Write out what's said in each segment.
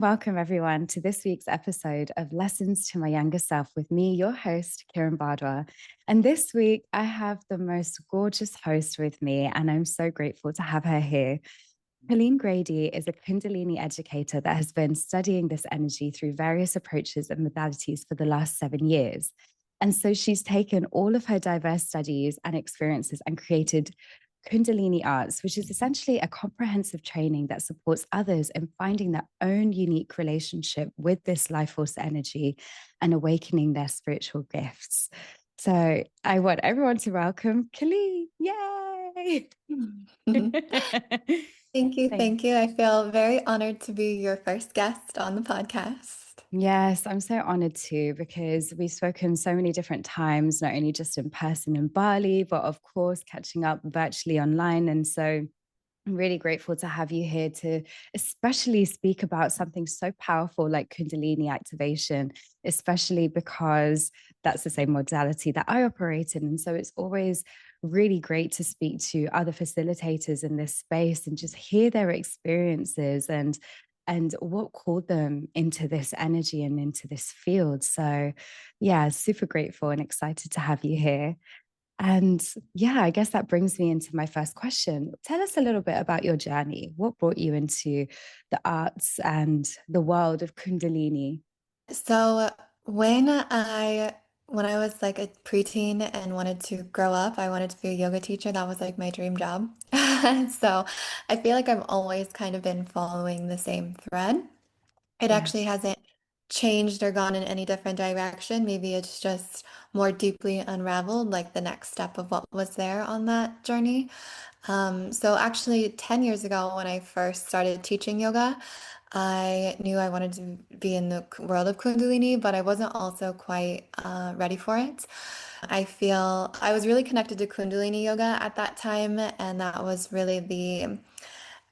Welcome, everyone, to this week's episode of Lessons to My Younger Self with me, your host, Kiran Bardwa. And this week, I have the most gorgeous host with me, and I'm so grateful to have her here. Colleen Grady is a Kundalini educator that has been studying this energy through various approaches and modalities for the last 7 years. And so she's taken all of her diverse studies and experiences and created Kundalini Arts, which is essentially a comprehensive training that supports others in finding their own unique relationship with this life force energy and awakening their spiritual gifts. So I want everyone to welcome Colleen. Yay! Thank you. Thank Thank you. I feel very honored to be your first guest on the podcast. Yes, I'm so honored too, because we've spoken so many different times, not only just in person in Bali, but of course, catching up virtually online. And so I'm really grateful to have you here to especially speak about something so powerful like Kundalini activation, especially because that's the same modality that I operate in. And so it's always really great to speak to other facilitators in this space and just hear their experiences and what called them into this energy and into this field. So yeah, super grateful and excited to have you here. And yeah, I guess that brings me into my first question. Tell us a little bit about your journey. What brought you into the arts and the world of Kundalini? So when I was like a preteen and wanted to grow up, I wanted to be a yoga teacher. That was like my dream job. So I feel like I've always kind of been following the same thread. It actually Yes. hasn't changed or gone in any different direction. Maybe it's just more deeply unraveled, like the next step of what was there on that journey. So actually 10 years ago when I first started teaching yoga, I knew I wanted to be in the world of Kundalini, but I wasn't also quite ready for it. I feel I was really connected to Kundalini yoga at that time, and that was really the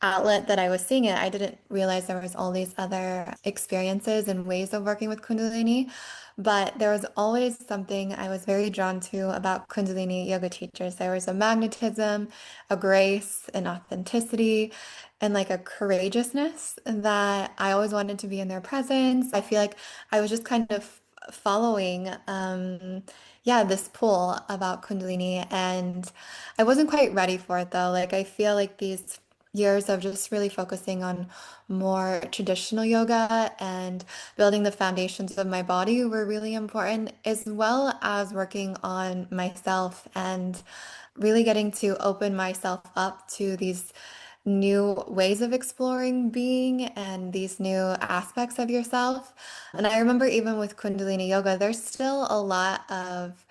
outlet that I was seeing it. I didn't realize there was all these other experiences and ways of working with Kundalini, but there was always something I was very drawn to about Kundalini yoga teachers. There was a magnetism, a grace, an authenticity, and like a courageousness that I always wanted to be in their presence. I feel like I was just kind of following yeah, this pull about Kundalini, and I wasn't quite ready for it though. Like I feel like these years of just really focusing on more traditional yoga and building the foundations of my body were really important, as well as working on myself and really getting to open myself up to these new ways of exploring being and these new aspects of yourself. And I remember even with Kundalini yoga, there's still a lot of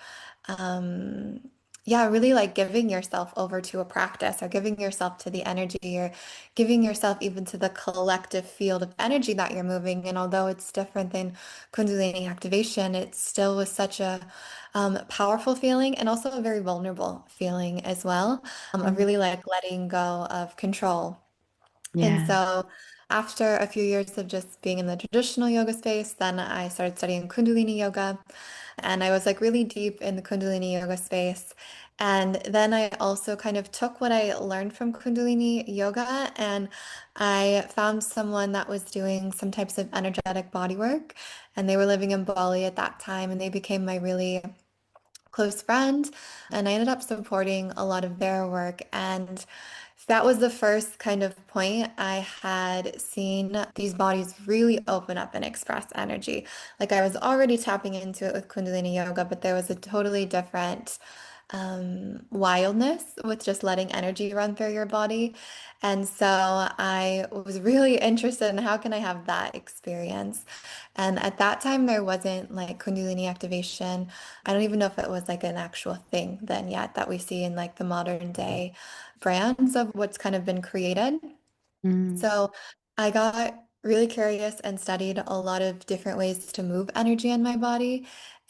um, yeah, really like giving yourself over to a practice or giving yourself to the energy or giving yourself even to the collective field of energy that you're moving. And although it's different than Kundalini activation, it still was such a powerful feeling and also a very vulnerable feeling as well, of Mm. really like letting go of control. And Yeah. so after a few years of just being in the traditional yoga space, then I started studying Kundalini yoga. And I was like really deep in the Kundalini yoga space. And then I also kind of took what I learned from Kundalini yoga and I found someone that was doing some types of energetic body work. And they were living in Bali at that time and they became my really close friend, and I ended up supporting a lot of their work. And that was the first kind of point I had seen these bodies really open up and express energy. Like I was already tapping into it with Kundalini yoga, but there was a totally different wildness with just letting energy run through your body. And so I was really interested in how can I have that experience. And at that time, there wasn't like Kundalini activation. I don't even know if it was like an actual thing then yet that we see in like the modern day brands of what's kind of been created. Mm. So I got really curious and studied a lot of different ways to move energy in my body.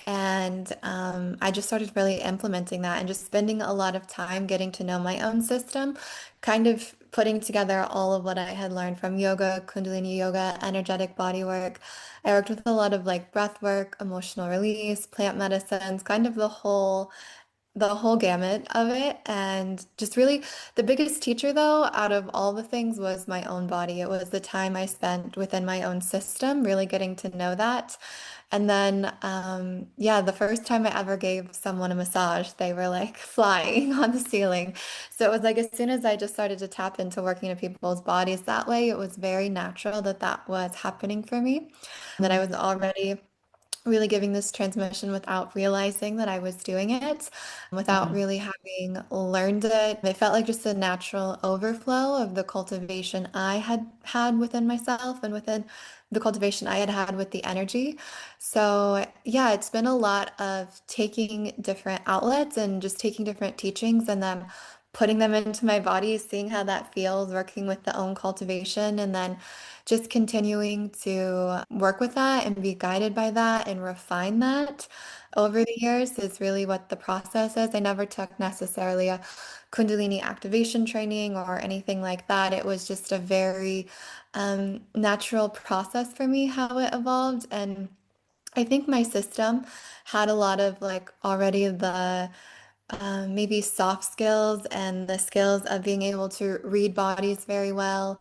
And I just started really implementing that and just spending a lot of time getting to know my own system, kind of putting together all of what I had learned from yoga, Kundalini yoga, energetic body work. I worked with a lot of like breath work, emotional release, plant medicines, kind of the whole gamut of it. And just really, the biggest teacher, though, out of all the things was my own body. It was the time I spent within my own system, really getting to know that. And then, yeah, the first time I ever gave someone a massage, they were like flying on the ceiling. So it was like as soon as I just started to tap into working in people's bodies that way, it was very natural that that was happening for me, that I was Mm. already really giving this transmission without realizing that I was doing it, without Wow. really having learned it. It felt like just a natural overflow of the cultivation I had had within myself and within the cultivation I had had with the energy. So, yeah, it's been a lot of taking different outlets and just taking different teachings and then putting them into my body, seeing how that feels, working with the own cultivation, and then just continuing to work with that and be guided by that and refine that over the years is really what the process is. I never took necessarily a Kundalini activation training or anything like that. It was just a very natural process for me how it evolved. And I think my system had a lot of like already the maybe soft skills and the skills of being able to read bodies very well,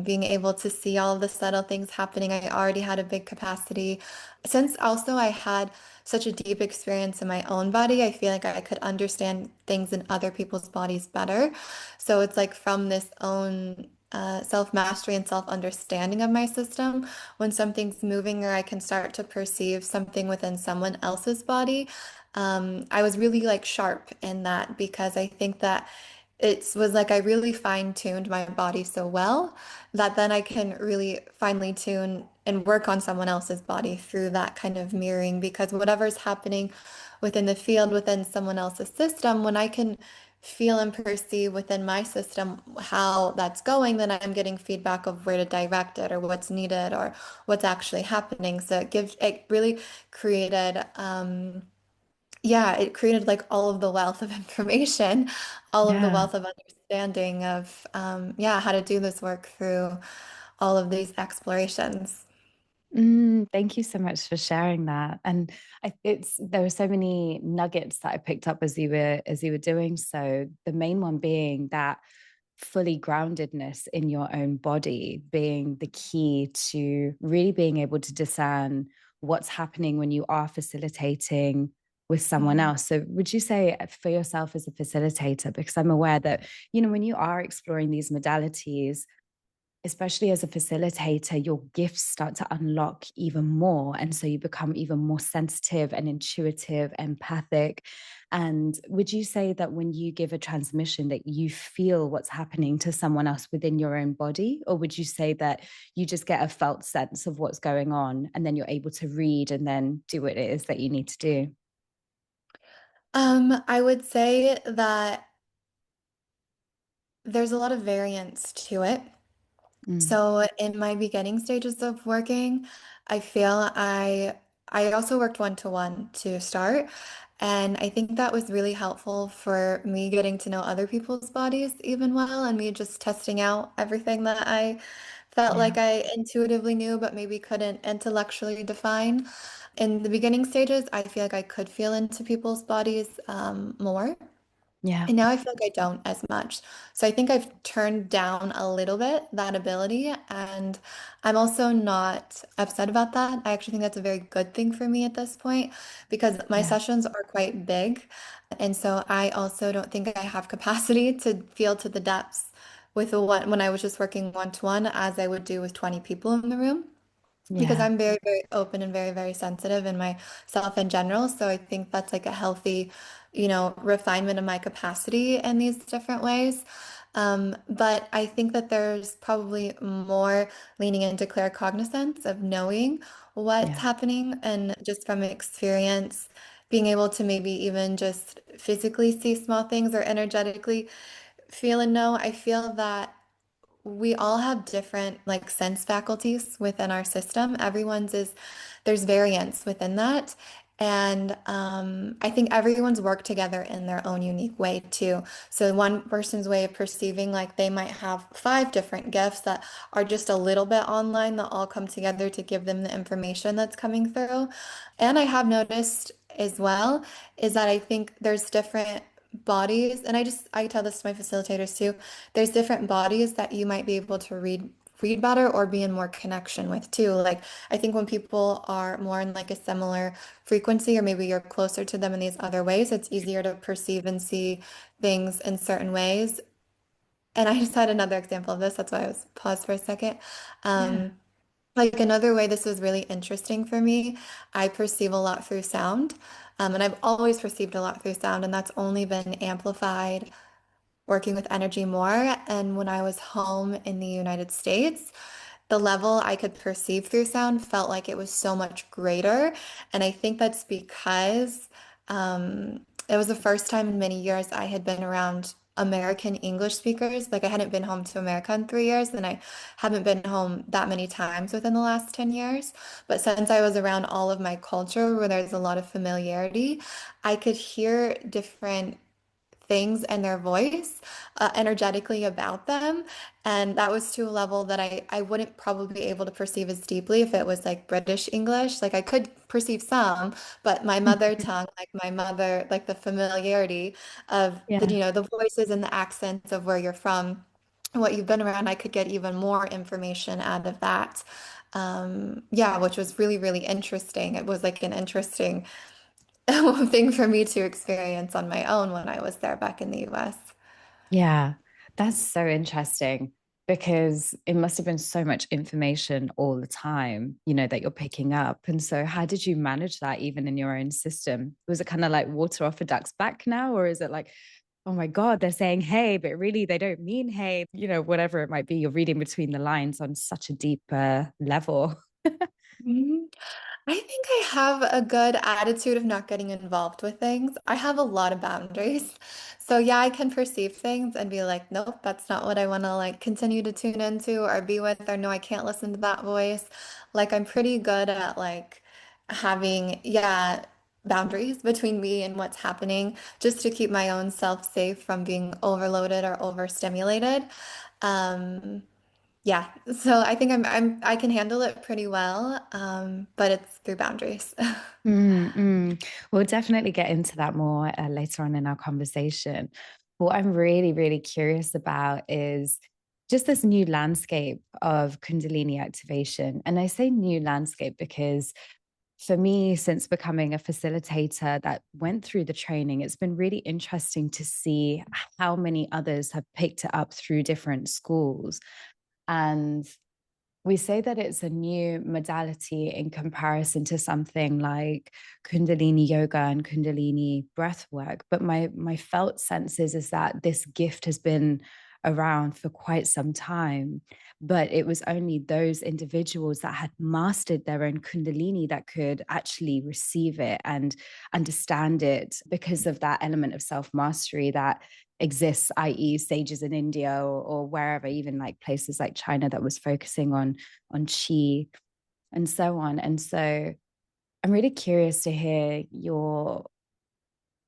being able to see all of the subtle things happening. I already had a big capacity. Since also I had such a deep experience in my own body, I feel like I could understand things in other people's bodies better. So it's like from this own self-mastery and self-understanding of my system, when something's moving or I can start to perceive something within someone else's body, I was really like sharp in that because I think that it was like I really fine-tuned my body so well that then I can really finely tune and work on someone else's body through that kind of mirroring because whatever's happening within the field, within someone else's system, when I can feel and perceive within my system how that's going, then I'm getting feedback of where to direct it or what's needed or what's actually happening. So it really created yeah, it created like all of the wealth of information, all of the Yeah. wealth of understanding of, yeah, how to do this work through all of these explorations. Thank you so much for sharing that. And it's there were so many nuggets that I picked up as you were doing so. The main one being that fully groundedness in your own body being the key to really being able to discern what's happening when you are facilitating with someone Mhm. else. So would you say for yourself as a facilitator, because I'm aware that, when you are exploring these modalities, especially as a facilitator, your gifts start to unlock even more. And so you become even more sensitive and intuitive, empathic. And would you say that when you give a transmission that you feel what's happening to someone else within your own body? Or would you say that you just get a felt sense of what's going on and then you're able to read and then do what it is that you need to do? I would say that there's a lot of variance to it. Mm, So in my beginning stages of working, I feel I also worked one-to-one to start, and I think that was really helpful for me getting to know other people's bodies even well, and me just testing out everything that I felt yeah. like I intuitively knew but maybe couldn't intellectually define. In the beginning stages, I feel like I could feel into people's bodies more. Yeah. And now I feel like I don't as much. So I think I've turned down a little bit that ability. And I'm also not upset about that. I actually think that's a very good thing for me at this point because my Yeah. sessions are quite big. And so I also don't think I have capacity to feel to the depths with a one when I was just working one-to-one as I would do with 20 people in the room because Yeah. I'm very, very open and very, very sensitive in myself in general. So I think that's like a healthy, refinement of my capacity in these different ways. But I think that there's probably more leaning into claircognizance of knowing what's Yeah. happening and just from experience, being able to maybe even just physically see small things or energetically feel and know. I feel that we all have different like sense faculties within our system. Everyone's is there's variance within that. And I think everyone's worked together in their own unique way too. So one person's way of perceiving, like they might have five different gifts that are just a little bit online that all come together to give them the information that's coming through. And I have noticed as well is that I think there's different bodies, and I tell this to my facilitators too. There's different bodies that you might be able to read better or be in more connection with too. Like I think when people are more in like a similar frequency, or maybe you're closer to them in these other ways, it's easier to perceive and see things in certain ways. And I just had another example of this. That's why I was paused for a second. Yeah. Um, like another way this was really interesting for me, I perceive a lot through sound. And I've always perceived a lot through sound, and that's only been amplified working with energy more. And when I was home in the United States, the level I could perceive through sound felt like it was so much greater. And I think that's because it was the first time in many years I had been around American English speakers. Like I hadn't been home to America in 3 years, and I haven't been home that many times within the last 10 years. But since I was around all of my culture where there's a lot of familiarity, I could hear different things and their voice energetically about them. And that was to a level that I wouldn't probably be able to perceive as deeply if it was like British English. Like I could perceive some, but my mother tongue, like my mother, like the familiarity of the, Yeah. the voices and the accents of where you're from, what you've been around, I could get even more information out of that. Yeah, which was really, really interesting. It was like an interesting thing for me to experience on my own when I was there back in the US. Yeah, that's so interesting because it must have been so much information all the time, that you're picking up. And so, how did you manage that even in your own system? Was it kind of like water off a duck's back now? Or is it like, oh my God, they're saying hey, but really they don't mean hey, whatever it might be? You're reading between the lines on such a deeper level. Mhm. I think I have a good attitude of not getting involved with things. I have a lot of boundaries. So yeah, I can perceive things and be like, nope, that's not what I want to like continue to tune into or be with, or no, I can't listen to that voice. Like I'm pretty good at like having, yeah, boundaries between me and what's happening just to keep my own self safe from being overloaded or overstimulated. Um, yeah, so I think I can handle it pretty well, but it's through boundaries. We'll definitely get into that more later on in our conversation. What I'm really, really curious about is just this new landscape of Kundalini activation. And I say new landscape because for me, since becoming a facilitator that went through the training, it's been really interesting to see how many others have picked it up through different schools. And we say that it's a new modality in comparison to something like Kundalini yoga and Kundalini breath work. But my felt sense is that this gift has been around for quite some time. But it was only those individuals that had mastered their own Kundalini that could actually receive it and understand it because of that element of self mastery that exists, i.e., sages in India or wherever, even like places like China that was focusing on chi and so on. And so I'm really curious to hear your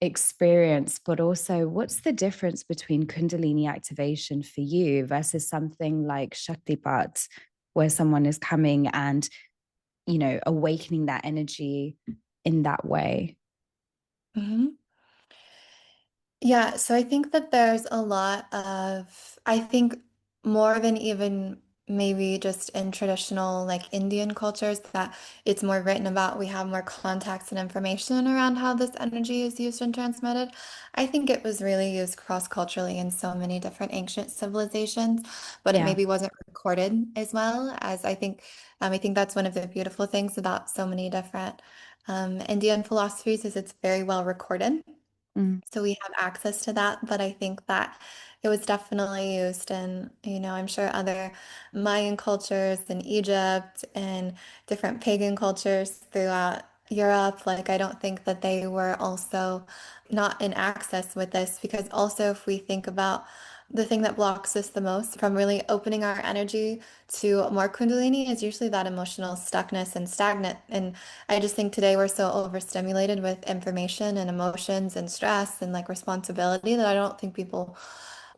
experience, but also what's the difference between Kundalini activation for you versus something like Shaktipat, where someone is coming and, awakening that energy in that way? Mhm. Yeah, so I think that there's a lot of, I think more than even maybe just in traditional like Indian cultures that it's more written about, we have more context and information around how this energy is used and transmitted. I think it was really used cross-culturally in so many different ancient civilizations, but it Yeah. maybe wasn't recorded as well as I think that's one of the beautiful things about so many different Indian philosophies is it's very well recorded. Mm. So we have access to that, but I think that it was definitely used in, I'm sure other Mayan cultures in Egypt and different pagan cultures throughout Europe. Like, I don't think that they were also not in access with this because also if we think about the thing that blocks us the most from really opening our energy to more Kundalini is usually that emotional stuckness and stagnant. And I just think today we're so overstimulated with information and emotions and stress and like responsibility that I don't think people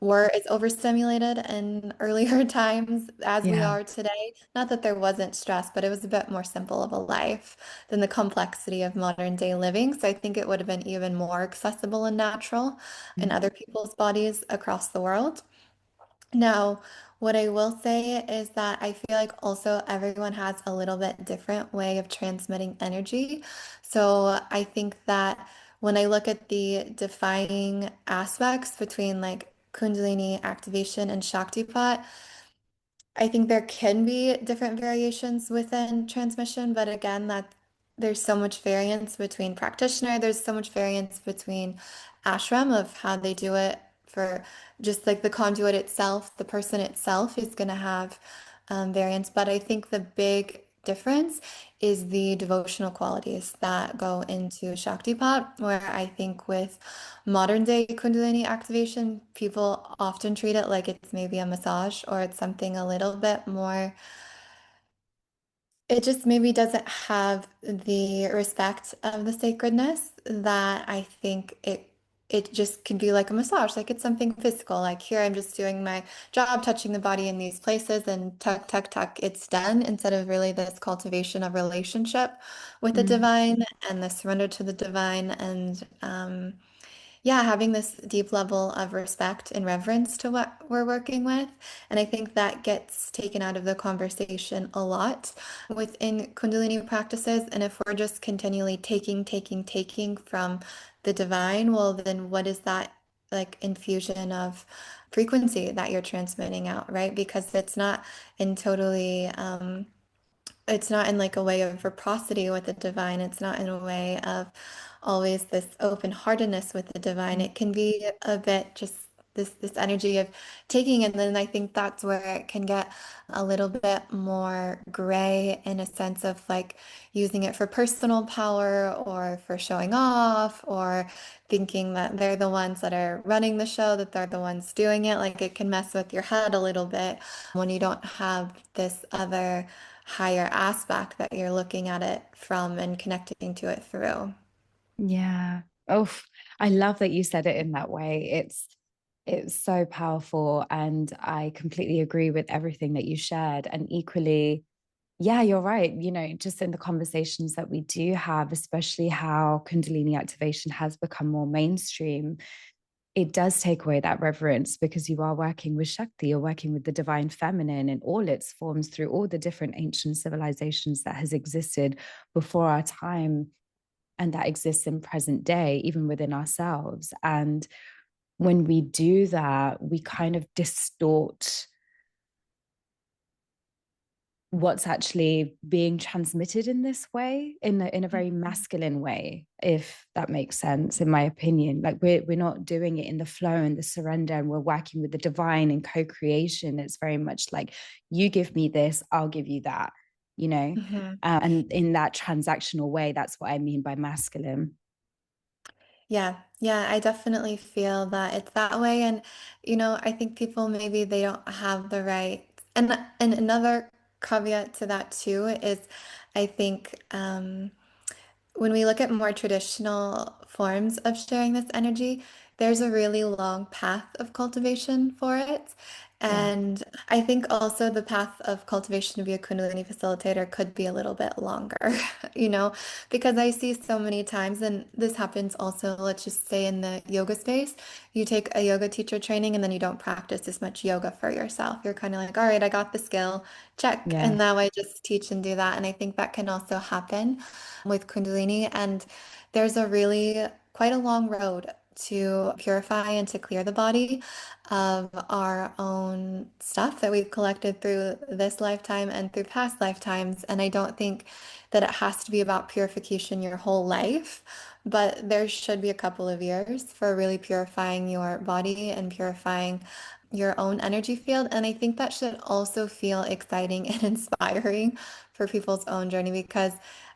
were as overstimulated in earlier times as we Yeah. are today. Not that there wasn't stress, but it was a bit more simple of a life than the complexity of modern day living. So I think it would have been even more accessible and natural in Mm. other people's bodies across the world. Now, what I will say is that I feel like also everyone has a little bit different way of transmitting energy. So I think that when I look at the defining aspects between like Kundalini activation and Shaktipat, I think there can be different variations within transmission, but again, that there's so much variance between practitioner, there's so much variance between ashram of how they do it for just like the conduit itself, the person itself is going to have variance. But I think the big difference is the devotional qualities that go into Shaktipat, where I think with modern day Kundalini activation, people often treat it like it's maybe a massage or it's something a little bit more. It just maybe doesn't have the respect of the sacredness that I think it just can be like a massage, like it's something physical. Like here, I'm just doing my job, touching the body in these places, and tuck, tuck, tuck, it's done. Instead of really this cultivation of relationship with the Mm. divine and the surrender to the divine, and yeah, having this deep level of respect and reverence to what we're working with. And I think that gets taken out of the conversation a lot within Kundalini practices. And if we're just continually taking, taking, taking from the divine, well, then what is that like infusion of frequency that you're transmitting out, right? Because it's not in like a way of reciprocity with the divine. It's not in a way of always this open-heartedness with the divine. Mm. It can be a bit just this energy of taking, and then I think that's where it can get a little bit more gray in a sense of like using it for personal power or for showing off or thinking that they're the ones that are running the show, that they're the ones doing it. Like it can mess with your head a little bit when you don't have this other higher aspect that you're looking at it from and connecting to it through. Yeah. Oh, I love that you said it in that way. It's so powerful, and I completely agree with everything that you shared. And equally, yeah, you're right. Just in the conversations that we do have, especially how Kundalini activation has become more mainstream, it does take away that reverence because you are working with Shakti, you're working with the divine feminine in all its forms through all the different ancient civilizations that has existed before our time and that exists in present day, even within ourselves. And when we do that, we kind of distort what's actually being transmitted in this way, in a very masculine way, if that makes sense, in my opinion. Like we're not doing it in the flow and the surrender, and we're working with the divine and co-creation. It's very much like, you give me this, I'll give you that, you know Mhm. and in that transactional way, that's what I mean by masculine. Yeah, yeah, I definitely feel that it's that way. And, I think people maybe they don't have the right. And another caveat to that too is I think when we look at more traditional forms of sharing this energy, there's a really long path of cultivation for it. Yeah. And I think also the path of cultivation to be a Kundalini facilitator could be a little bit longer, you know, because I see so many times, and this happens also, let's just say in the yoga space, you take a yoga teacher training and then you don't practice as much yoga for yourself. You're kind of like, all right, I got the skill, check. And Yeah. now I just teach and do that. And I think that can also happen with Kundalini. And there's a really quite a long road to purify and to clear the body of our own stuff that we've collected through this lifetime and through past lifetimes. And I don't think that it has to be about purification your whole life, but there should be a couple of years for really purifying your body and purifying your own energy field. And I think that should also feel exciting and inspiring for people's own journey because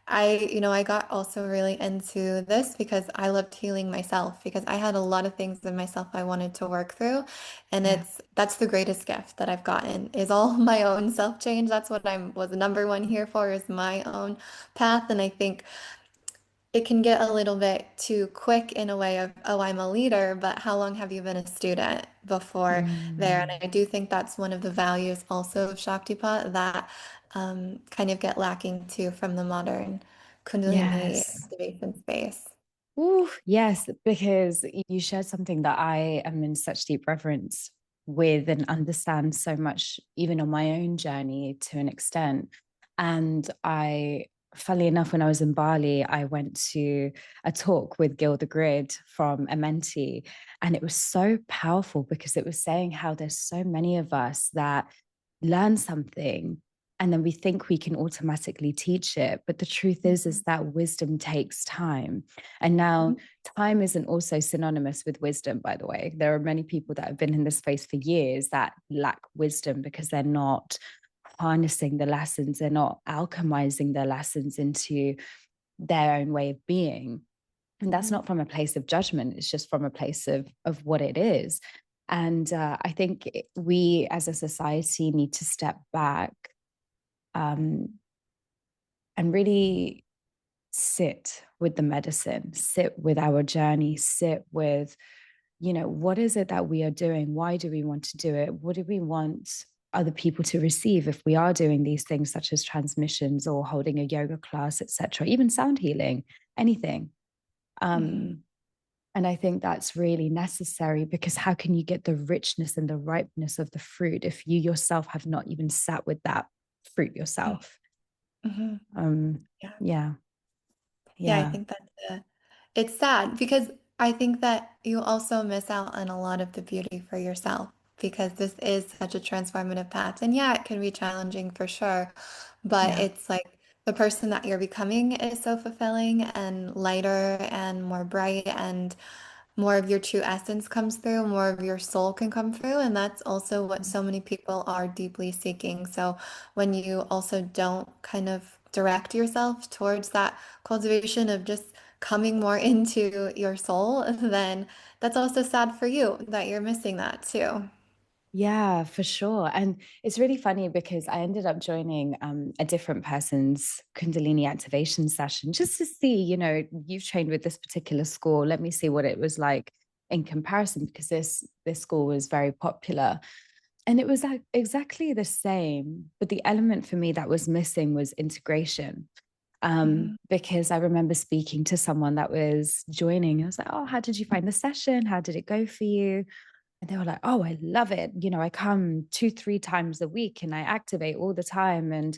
I got also really into this because I loved healing myself because I had a lot of things in myself I wanted to work through. And Yeah. that's the greatest gift that I've gotten is all my own self change. That's what I was number one here for is my own path. And I think it can get a little bit too quick in a way of, oh, I'm a leader, but how long have you been a student before there? And Mm, I do think that's one of the values also of Shaktipat that kind of get lacking too from the modern Kundalini yes. activation space. Ooh, yes, because you shared something that I am in such deep reverence with and understand so much, even on my own journey to an extent. And funnily enough, when I was in Bali, I went to a talk with Gil the Grid from a mentee, and it was so powerful because it was saying how there's so many of us that learn something and then we think we can automatically teach it. But the truth is that wisdom takes time. And now, Mhm. time isn't also synonymous with wisdom, by the way. There are many people that have been in this space for years that lack wisdom because they're not harnessing the lessons, they're not alchemizing their lessons into their own way of being. And that's Mhm. not from a place of judgment, it's just from a place of what it is. And I think we as a society need to step back um, and really sit with the medicine, sit with our journey, sit with, what is it that we are doing? Why do we want to do it? What do we want other people to receive if we are doing these things such as transmissions or holding a yoga class, etc., even sound healing, anything. Mhm. Um, and I think that's really necessary because how can you get the richness and the ripeness of the fruit if you yourself have not even sat with that fruit yourself? Mhm. Um, Yeah. yeah, Yeah, I yeah, think it's sad because I think that you also miss out on a lot of the beauty for yourself because this is such a transformative path. And yeah, it can be challenging for sure, but yeah. it's like the person that you're becoming is so fulfilling and lighter and more bright and more of your true essence comes through, more of your soul can come through. And that's also what so many people are deeply seeking. So when you also don't kind of direct yourself towards that cultivation of just coming more into your soul, then that's also sad for you that you're missing that too. Yeah, for sure. And it's really funny because I ended up joining a different person's Kundalini activation session just to see, you've trained with this particular school. Let me see what it was like in comparison because this school was very popular. And it was exactly the same. But the element for me that was missing was integration. Mhm. Because I remember speaking to someone that was joining. I was like, oh, how did you find the session? How did it go for you? And they were like, oh, I love it. I come 2, 3 times a week and I activate all the time. And,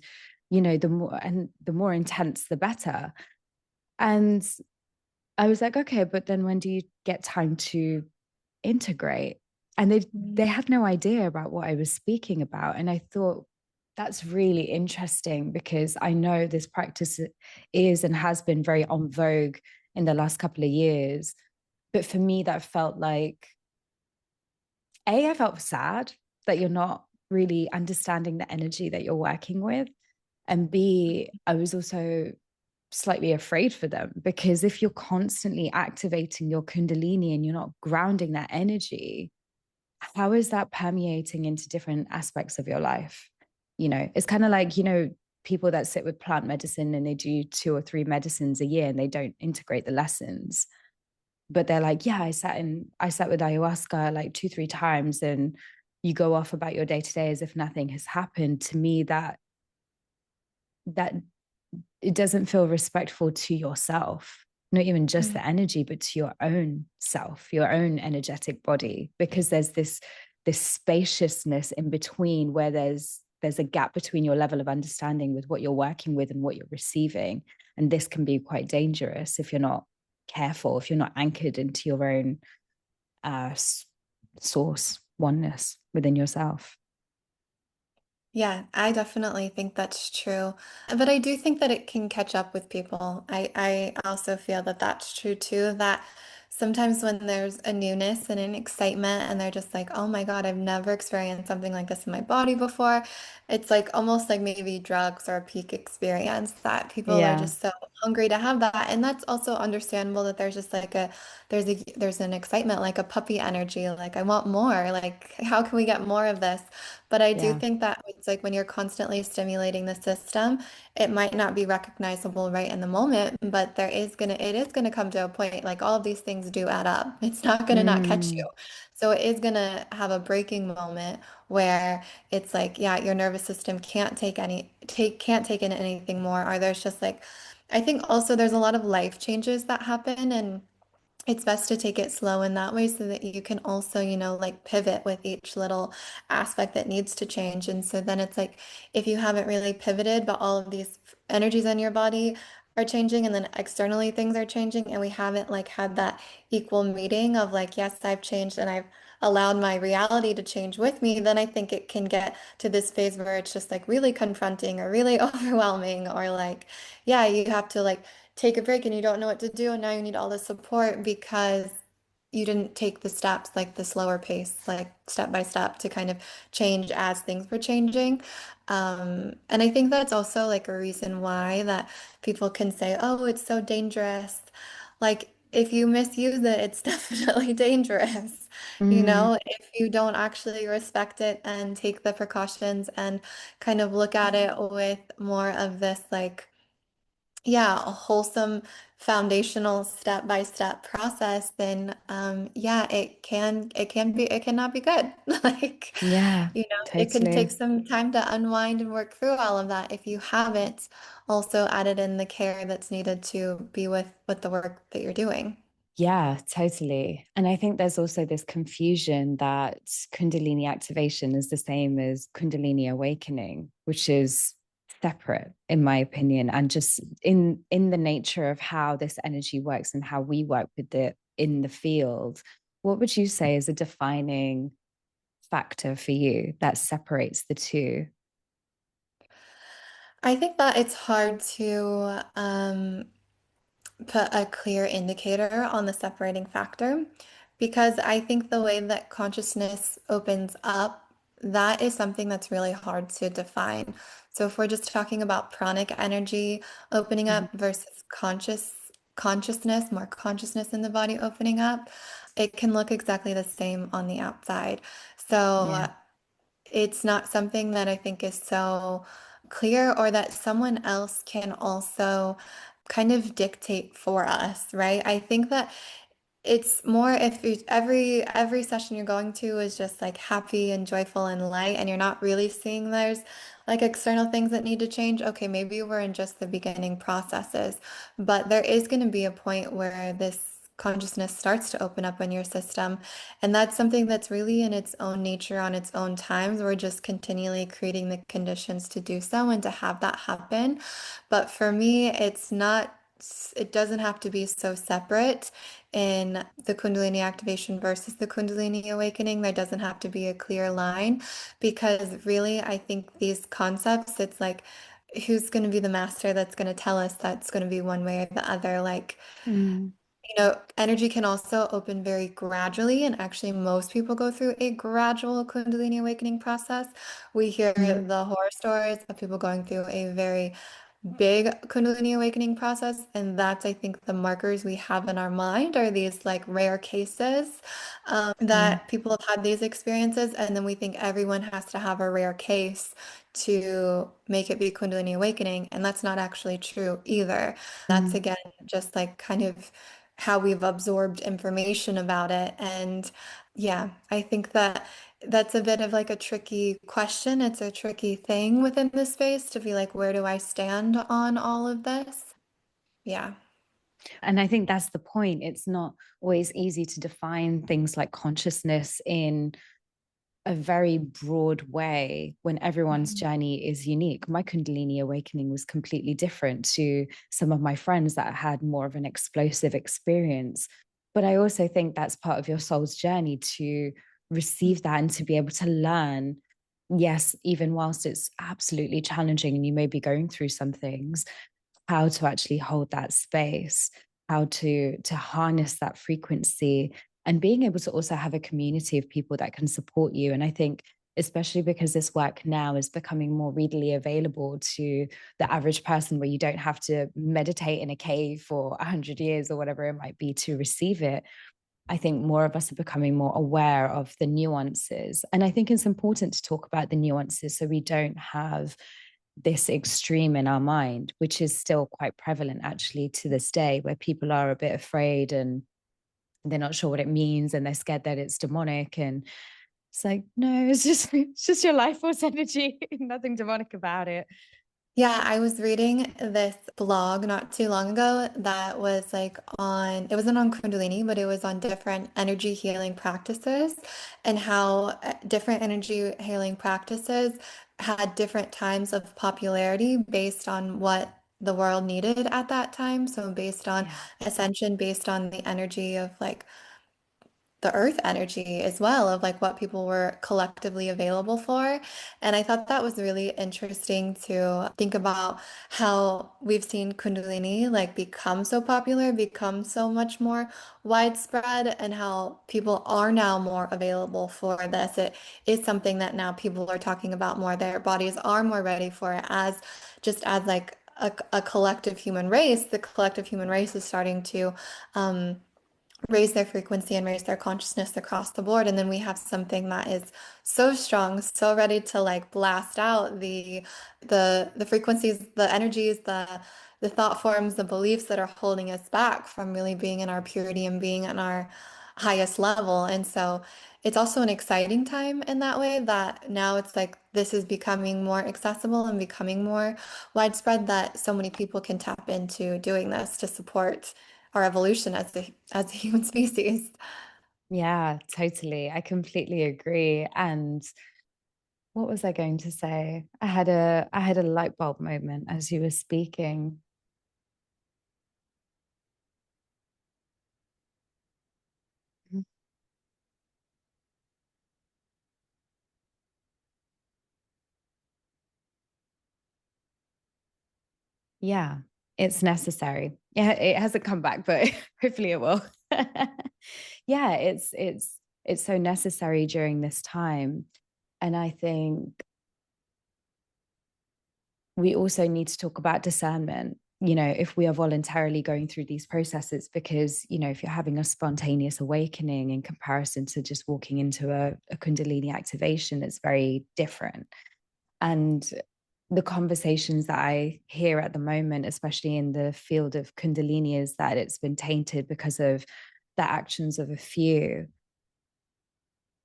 the more intense, the better. And I was like, okay, but then when do you get time to integrate? And they Mhm. had no idea about what I was speaking about. And I thought that's really interesting because I know this practice is and has been very en vogue in the last couple of years. But for me, that felt like I felt sad that you're not really understanding the energy that you're working with. And B, I was also slightly afraid for them because if you're constantly activating your Kundalini and you're not grounding that energy, how is that permeating into different aspects of your life? It's kind of like, people that sit with plant medicine and they do 2 or 3 medicines a year and they don't integrate the lessons, but they're like, yeah, I sat with ayahuasca like 2, 3 times, and you go off about your day to day as if nothing has happened. To me, that it doesn't feel respectful to yourself, not even just Mhm. the energy, but to your own self, your own energetic body, because there's this spaciousness in between where there's a gap between your level of understanding with what you're working with and what you're receiving. And this can be quite dangerous if you're not careful, if you're not anchored into your own uh, source oneness within yourself. Yeah, I definitely think that's true. But I do think that it can catch up with people. I also feel that that's true too, that sometimes when there's a newness and an excitement and they're just like, oh my God, I've never experienced something like this in my body before. It's like almost like maybe drugs or a peak experience that people are Yeah. just so hungry to have that. And that's also understandable that there's just like there's an excitement, like a puppy energy, like I want more, like how can we get more of this? But I do Yeah. think that it's like when you're constantly stimulating the system, it might not be recognizable right in the moment, but it is gonna come to a point, like all of these things do add up. It's not gonna not catch you. Mm. So it is gonna have a breaking moment where it's like, yeah, your nervous system can't take in anything more, or there's just like I think also there's a lot of life changes that happen and it's best to take it slow in that way so that you can also, like pivot with each little aspect that needs to change. And so then it's like if you haven't really pivoted, but all of these energies in your body are changing and then externally things are changing and we haven't like had that equal meeting of like, yes, I've changed and I've allowed my reality to change with me, then I think it can get to this phase where it's just like really confronting or really overwhelming or like, yeah, you have to like take a break and you don't know what to do and now you need all the support because you didn't take the steps like the slower pace like step by step to kind of change as things were changing. And I think that's also like a reason why that people can say, oh, it's so dangerous. Like if you misuse it, it's definitely dangerous. Mm. If you don't actually respect it and take the precautions and kind of look at it with more of this like, yeah, a wholesome foundational step by step process, then yeah, it cannot be good. Like, Yeah, it can take totally. some time to unwind and work through all of that if you haven't also added in the care that's needed to be with the work that you're doing. Yeah, totally. And I think there's also this confusion that Kundalini activation is the same as Kundalini awakening, which is separate in my opinion, and just in the nature of how this energy works and how we work with it in the field. What would you say is a defining factor for you that separates the two? I think that it's hard to put a clear indicator on the separating factor because I think the way that consciousness opens up, that is something that's really hard to define. So if we're just talking about pranic energy opening Mhm. up versus consciousness, more consciousness in the body opening up, it can look exactly the same on the outside. So Yeah. it's not something that I think is so clear or that someone else can also kind of dictate for us, right? I think that it's more if every session you're going to is just like happy and joyful and light and you're not really seeing there's like external things that need to change. Okay, maybe we're in just the beginning processes, but there is going to be a point where this consciousness starts to open up in your system. And that's something that's really in its own nature on its own times. We're just continually creating the conditions to do so and to have that happen. But for me, it doesn't have to be so separate in the Kundalini activation versus the Kundalini awakening. There doesn't have to be a clear line because really, I think these concepts, it's like, who's going to be the master that's going to tell us that's going to be one way or the other? Like, Mm. energy can also open very gradually, and actually, most people go through a gradual Kundalini awakening process. We hear Mm. the horror stories of people going through a very big Kundalini awakening process, and that's, I think, the markers we have in our mind are these like rare cases Yeah. that people have had these experiences, and then we think everyone has to have a rare case to make it be Kundalini awakening, and that's not actually true either. That's Mm. again just like kind of how we've absorbed information about it. And yeah, I think that that's a bit of like a tricky question. It's a tricky thing within the space to be like, where do I stand on all of this? Yeah. And I think that's the point. It's not always easy to define things like consciousness in a very broad way when everyone's Mhm. journey is unique. My Kundalini awakening was completely different to some of my friends that had more of an explosive experience. But I also think that's part of your soul's journey to receive that and to be able to learn. Yes, even whilst it's absolutely challenging and you may be going through some things, how to actually hold that space. how to harness that frequency, and being able to also have a community of people that can support you. And I think, especially because this work now is becoming more readily available to the average person, where you don't have to meditate in a cave for 100 years or whatever it might be to receive it. I think more of us are becoming more aware of the nuances. And I think it's important to talk about the nuances so we don't have this extreme in our mind, which is still quite prevalent actually to this day, where people are a bit afraid and they're not sure what it means and they're scared that it's demonic. And it's like, no, it's just your life force energy, nothing demonic about it. Yeah, I was reading this blog not too long ago that was like on, it wasn't on Kundalini, but it was on different energy healing practices and how different energy healing practices had different times of popularity based on what the world needed at that time. So based on Yeah. ascension, based on the energy of like the earth energy as well of like what people were collectively available for. And I thought that was really interesting to think about how we've seen Kundalini like become so popular, become so much more widespread, and how people are now more available for this. It is something that now people are talking about more. Their bodies are more ready for it as just as like a collective human race. The collective human race is starting to raise their frequency and raise their consciousness across the board. And then we have something that is so strong, so ready to like blast out the frequencies, the energies, the thought forms, the beliefs that are holding us back from really being in our purity and being in our highest level. And so it's also an exciting time in that way that now it's like this is becoming more accessible and becoming more widespread that so many people can tap into doing this to support our evolution as a human species. Yeah, totally. I completely agree. And what was I going to say? I had a light bulb moment as you were speaking. Yeah, it's necessary. Yeah, it hasn't come back, but hopefully it will. Yeah, it's so necessary during this time. And I think we also need to talk about discernment, if we are voluntarily going through these processes, because, if you're having a spontaneous awakening in comparison to just walking into a Kundalini activation, it's very different. And the conversations that I hear at the moment, especially in the field of Kundalini, is that it's been tainted because of the actions of a few.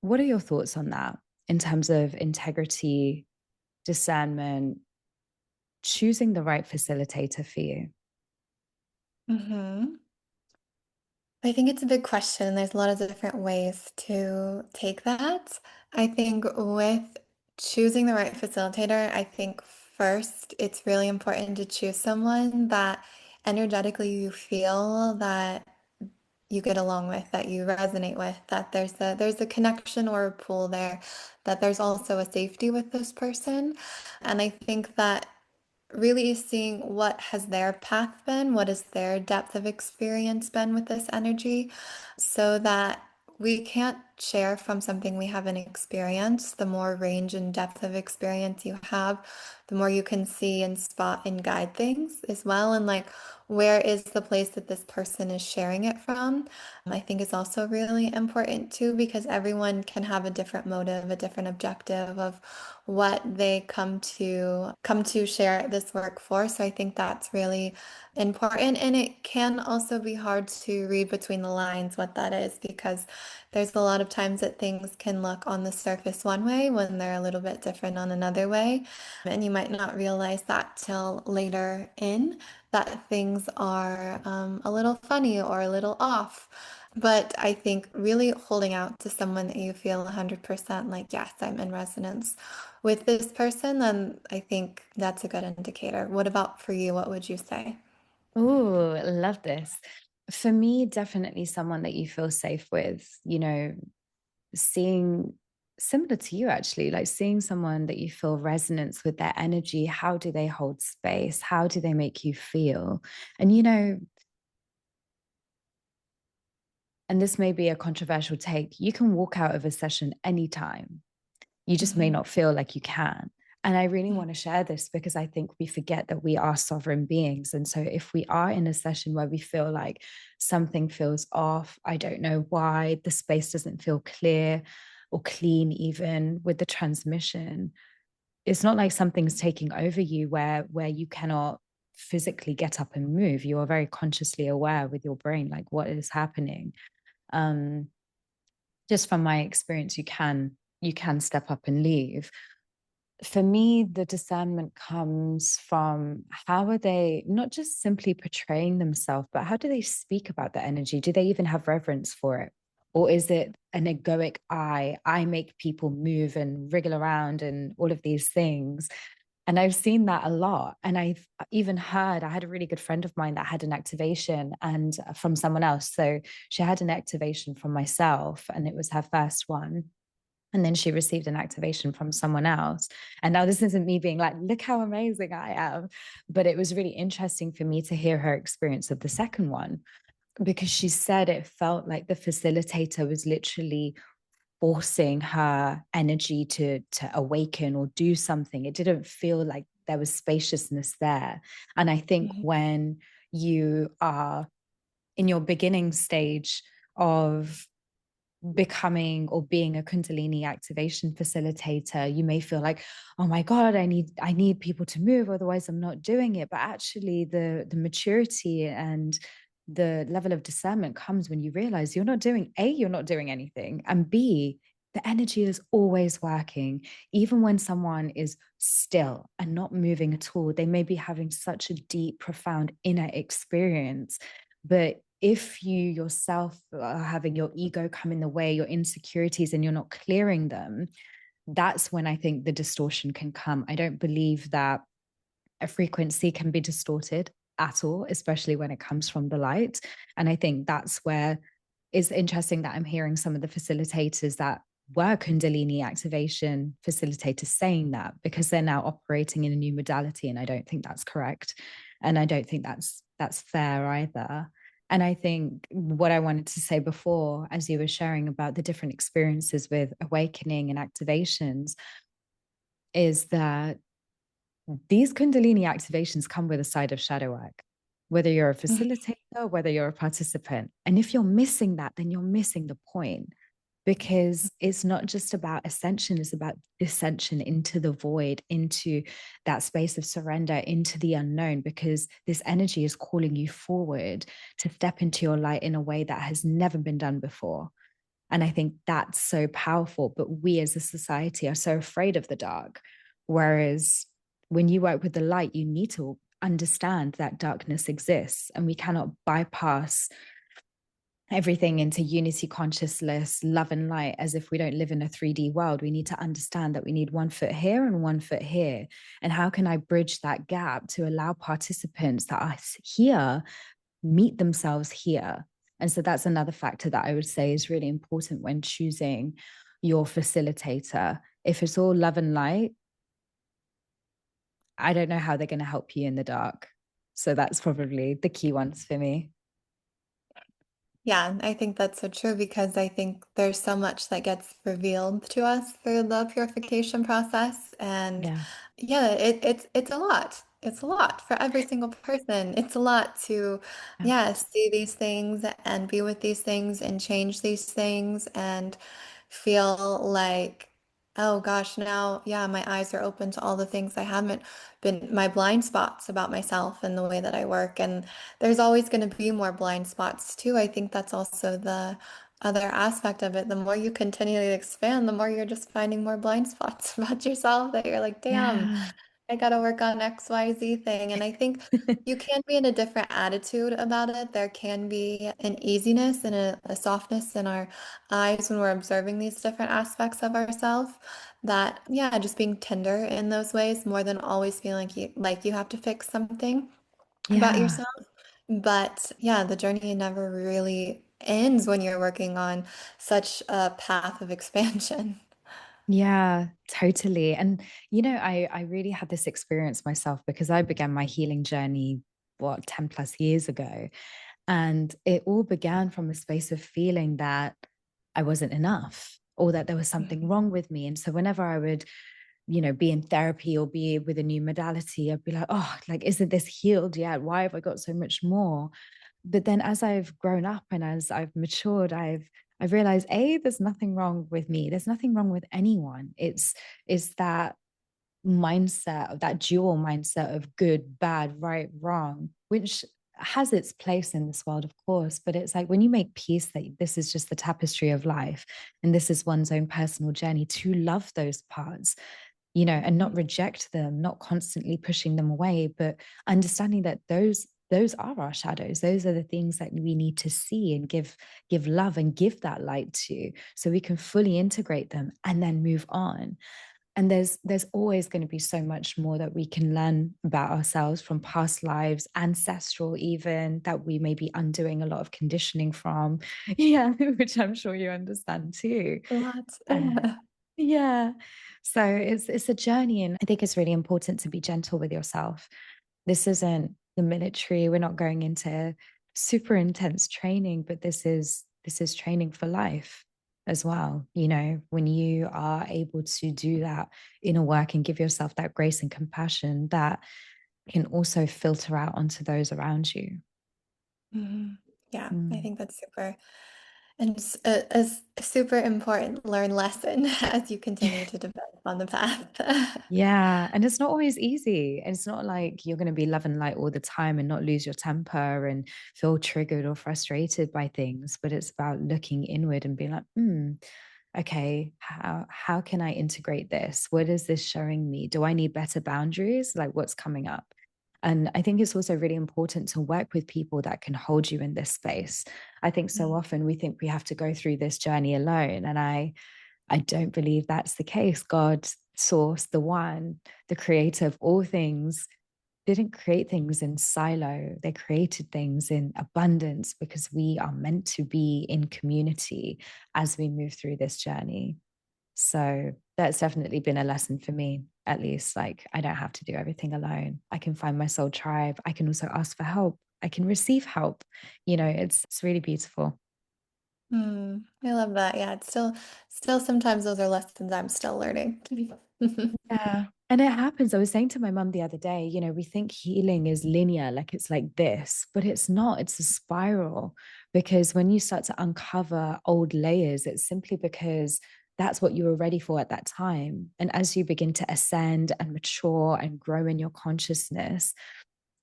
What are your thoughts on that in terms of integrity, discernment, choosing the right facilitator for you? Hmm. I think it's a big question. There's a lot of different ways to take that. I think with choosing the right facilitator, I think first it's really important to choose someone that energetically you feel that you get along with, that you resonate with, that there's a connection or a pull there, that there's also a safety with this person. And I think that really seeing what has their path been, what is their depth of experience been with this energy, so that we can't share from something we haven't experienced. The more range and depth of experience you have, the more you can see and spot and guide things as well. And like, where is the place that this person is sharing it from? I think is also really important too, because everyone can have a different motive, a different objective of what they come to share this work for. So I think that's really important. And it can also be hard to read between the lines what that is, because there's a lot of times that things can look on the surface one way when they're a little bit different on another way. And you might not realize that till later in that things are a little funny or a little off. But I think really holding out to someone that you feel 100% like, yes, I'm in resonance with this person, then I think that's a good indicator. What about for you? What would you say? Oh, love this. For me, definitely someone that you feel safe with, seeing, similar to you actually, like seeing someone that you feel resonance with their energy. How do they hold space? How do they make you feel? And, and this may be a controversial take, you can walk out of a session anytime. You just may Mhm. not feel like you can. And I really Mhm. want to share this because I think we forget that we are sovereign beings. And so if we are in a session where we feel like something feels off, I don't know why, the space doesn't feel clear or clean, even with the transmission, it's not like something's taking over you where you cannot physically get up and move. You are very consciously aware with your brain, like what is happening. Um, just from my experience, you can step up and leave. For me, the discernment comes from how are they not just simply portraying themselves, but how do they speak about the energy? Do they even have reverence for it? Or is it an egoic I make people move and wriggle around and all of these things? And I've seen that a lot. And I've even heard, I had a really good friend of mine that had an activation and from someone else. So she had an activation from myself, and it was her first one. And then she received an activation from someone else. And now this isn't me being like, look how amazing I am. But it was really interesting for me to hear her experience of the second one, because she said it felt like the facilitator was literally forcing her energy to awaken or do something. It didn't feel like there was spaciousness there. And I think Mhm. when you are in your beginning stage of becoming or being a Kundalini activation facilitator, you may feel like, oh my God, I need people to move, otherwise I'm not doing it. But actually the maturity and the level of discernment comes when you realize you're not doing anything, and B, the energy is always working. Even when someone is still and not moving at all, they may be having such a deep, profound inner experience. But if you yourself are having your ego come in the way, your insecurities, and you're not clearing them, that's when I think the distortion can come. I don't believe that a frequency can be distorted at all, especially when it comes from the light. And I think that's where it's interesting that I'm hearing some of the facilitators that were Kundalini activation facilitators saying that, because they're now operating in a new modality. And I don't think that's correct. And I don't think that's fair either. And I think what I wanted to say before, as you were sharing about the different experiences with awakening and activations, is that these Kundalini activations come with a side of shadow work, whether you're a facilitator, whether you're a participant. And if you're missing that, then you're missing the point, because it's not just about ascension, it's about descension into the void, into that space of surrender, into the unknown, because this energy is calling you forward to step into your light in a way that has never been done before. And I think that's so powerful. But we as a society are so afraid of the dark. Whereas when you work with the light, you need to understand that darkness exists, and we cannot bypass everything into unity consciousness, love and light, as if we don't live in a 3D world. We need to understand that we need 1 foot here and 1 foot here. And how can I bridge that gap to allow participants that are here meet themselves here? And so that's another factor that I would say is really important when choosing your facilitator. If it's all love and light, I don't know how they're going to help you in the dark. So that's probably the key ones for me. Yeah, I think that's so true because I think there's so much that gets revealed to us through the purification process. And Yeah. yeah, it's a lot. It's a lot for every single person. It's a lot to, Yeah. yeah, see these things and be with these things and change these things and feel like, oh gosh, now, yeah, my eyes are open to all the things I haven't been, my blind spots about myself and the way that I work. And there's always going to be more blind spots too. I think that's also the other aspect of it. The more you continually expand, the more you're just finding more blind spots about yourself that you're like, damn, Yeah. I got to work on XYZ thing. And I think you can be in a different attitude about it. There can be an easiness and a softness in our eyes when we're observing these different aspects of ourselves. That, yeah, just being tender in those ways more than always feeling like you have to fix something about Yeah. yourself. But yeah, the journey never really ends when you're working on such a path of expansion. Yeah, totally. And I really had this experience myself because I began my healing journey, what, 10 plus years ago. And it all began from a space of feeling that I wasn't enough or that there was something Mhm. wrong with me. And so whenever I would, be in therapy or be with a new modality, I'd be like, oh, like, isn't this healed yet? Why have I got so much more? But then as I've grown up and as I've matured, I've realized, there's nothing wrong with me. There's nothing wrong with anyone. It's that mindset, of that dual mindset of good, bad, right, wrong, which has its place in this world, of course. But it's like when you make peace that this is just the tapestry of life and this is one's own personal journey to love those parts, and not reject them, not constantly pushing them away, but understanding that those are our shadows. Those are the things that we need to see and give love and give that light to, so we can fully integrate them and then move on. And there's always going to be so much more that we can learn about ourselves from past lives, ancestral even, that we may be undoing a lot of conditioning from. Yeah, which I'm sure you understand too. Lots. uh, yeah. So it's a journey, and I think it's really important to be gentle with yourself. This isn't the military. We're not going into super intense training, but this is training for life as well. When you are able to do that inner work and give yourself that grace and compassion, that can also filter out onto those around you. Mhm. Yeah, I Mm. think that's super. And it's a super important learned lesson as you continue to develop on the path. Yeah. And it's not always easy. And it's not like you're going to be love and light all the time and not lose your temper and feel triggered or frustrated by things. But it's about looking inward and being like, okay, how can I integrate this? What is this showing me? Do I need better boundaries? Like, what's coming up? And I think it's also really important to work with people that can hold you in this space. I think so Mm. often we think we have to go through this journey alone. And I don't believe that's the case. God, source, the one, the creator of all things, didn't create things in silo. They created things in abundance because we are meant to be in community as we move through this journey. So that's definitely been a lesson for me, at least. Like, I don't have to do everything alone. I can find my soul tribe. I can also ask for help. I can receive help. It's really beautiful. I love that. Yeah, it's still sometimes those are lessons I'm still learning. Yeah. And it happens. I was saying to my mum the other day, we think healing is linear, like it's like this, but it's not. It's a spiral, because when you start to uncover old layers, it's simply because that's what you were ready for at that time. And as you begin to ascend and mature and grow in your consciousness,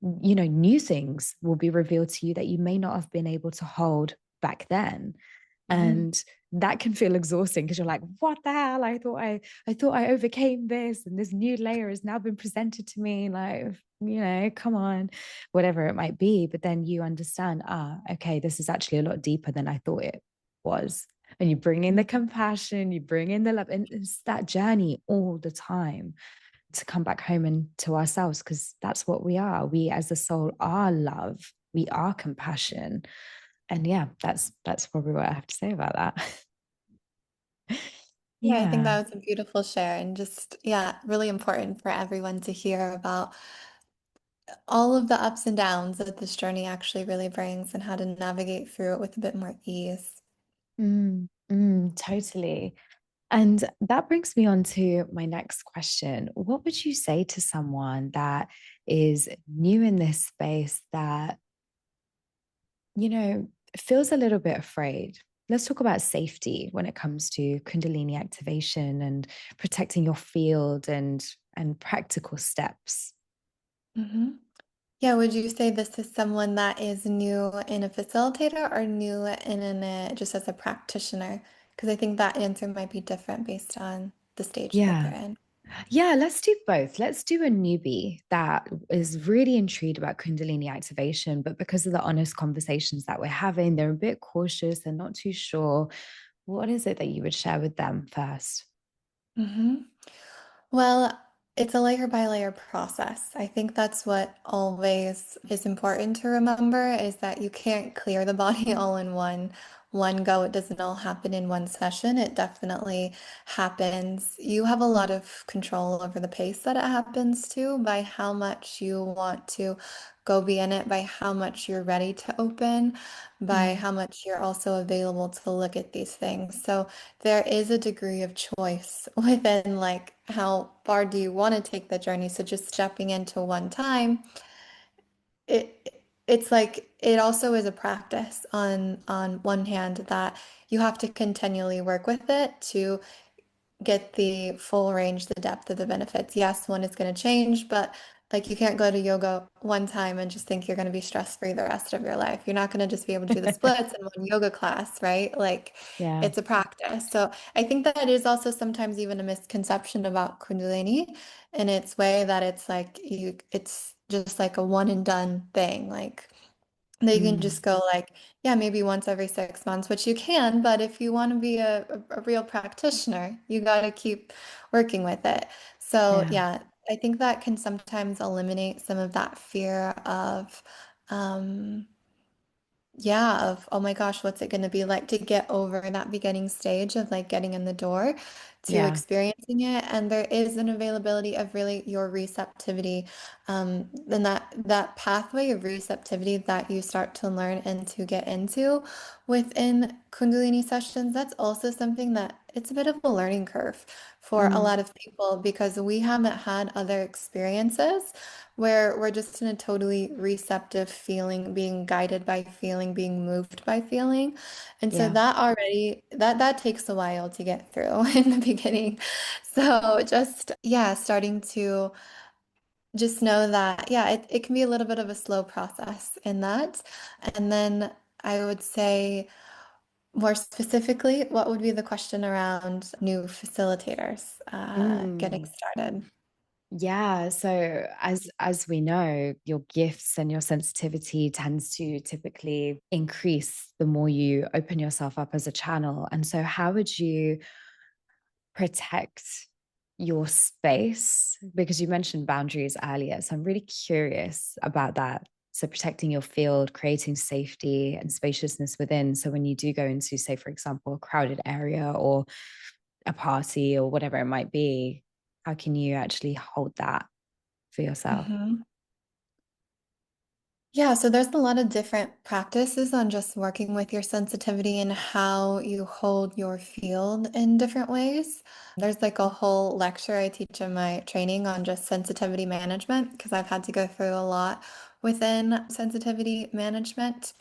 new things will be revealed to you that you may not have been able to hold back then. Mhm. And that can feel exhausting because you're like, what the hell? I thought I overcame this, and this new layer has now been presented to me. Like, come on, whatever it might be. But then you understand, okay, this is actually a lot deeper than I thought it was. And you bring in the compassion, you bring in the love, and it's that journey all the time to come back home and to ourselves, because that's what we are. We as a soul are love. We are compassion. And yeah, that's probably what I have to say about that. Yeah, I think Yeah. that was a beautiful share and just, yeah, really important for everyone to hear about all of the ups and downs that this journey actually really brings and how to navigate through it with a bit more ease. Totally. And that brings me on to my next question. What would you say to someone that is new in this space that, you know, feels a little bit afraid? Let's talk about safety when it comes to Kundalini activation and protecting your field and practical steps. Mhm. Yeah, would you say this is someone that is new in a facilitator or new in a just as a practitioner? Because I think that answer might be different based on the stage that they're Yeah. in. Yeah, let's do both. Let's do a newbie that is really intrigued about Kundalini activation, but because of the honest conversations that we're having, they're a bit cautious, they're not too sure. What is it that you would share with them first? Mhm. Well, it's a layer by layer process. I think that's what always is important to remember is that you can't clear the body all in one go. It doesn't all happen in one session. It definitely happens. You have a lot of control over the pace that it happens to by how much you want to go be in it, by how much you're ready to open, by Mm. how much you're also available to look at these things. So there is a degree of choice within like how far do you want to take the journey. So just stepping into one time, it's like it also is a practice on one hand that you have to continually work with it to get the full range, the depth of the benefits. Yes, one is going to change, but like you can't go to yoga one time and just think you're going to be stress-free the rest of your life. You're not going to just be able to do the splits in one yoga class, right? Like Yeah. it's a practice. So I think that is also sometimes even a misconception about Kundalini in its way that it's like it's just like a one and done thing. Like they can just Mm. go like, yeah, maybe once every 6 months, which you can, but if you want to be a real practitioner, you got to keep working with it. So Yeah. yeah, I think that can sometimes eliminate some of that fear of, um, yeah, of oh my gosh, what's it going to be like to get over that beginning stage of like getting in the door to Yeah. experiencing it. And there is an availability of really your receptivity. Then that pathway of receptivity that you start to learn and to get into within Kundalini sessions, that's also something that it's a bit of a learning curve for a Mm. lot of people because we haven't had other experiences where we're just in a totally receptive feeling, being guided by feeling, being moved by feeling. And so Yeah. that already that takes a while to get through in the beginning. So just yeah, starting to just know that yeah, it can be a little bit of a slow process in that. And then I would say more specifically, what would be the question around new facilitators getting Mm. started? Yeah, so as we know, your gifts and your sensitivity tends to typically increase the more you open yourself up as a channel. And so how would you protect your space? Because you mentioned boundaries earlier. So I'm really curious about that. So protecting your field, creating safety and spaciousness within. So when you do go into, say, for example, a crowded area or a party or whatever it might be, how can you actually hold that for yourself? Mhm. Yeah, so there's a lot of different practices on just working with your sensitivity and how you hold your field in different ways. There's like a whole lecture I teach in my training on just sensitivity management because I've had to go through a lot within sensitivity management.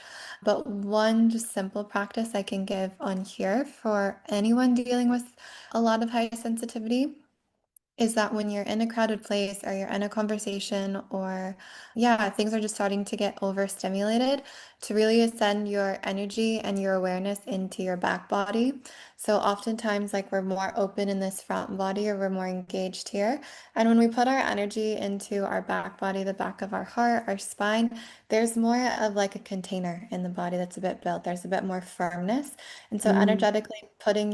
But one just simple practice I can give on here for anyone dealing with a lot of high sensitivity is that when you're in a crowded place or you're in a conversation or yeah, things are just starting to get overstimulated, to really ascend your energy and your awareness into your back body. So oftentimes like we're more open in this front body or we're more engaged here. And when we put our energy into our back body, the back of our heart, our spine, there's more of like a container in the body that's a bit built. There's a bit more firmness. And so Mm, energetically putting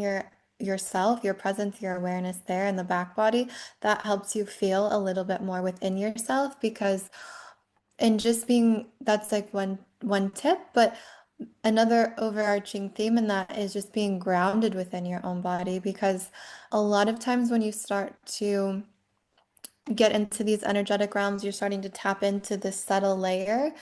yourself, your presence, your awareness there in the back body, that helps you feel a little bit more within yourself because and just being that's like one tip, but another overarching theme in that is just being grounded within your own body because a lot of times when you start to get into these energetic realms, you're starting to tap into this subtle layer.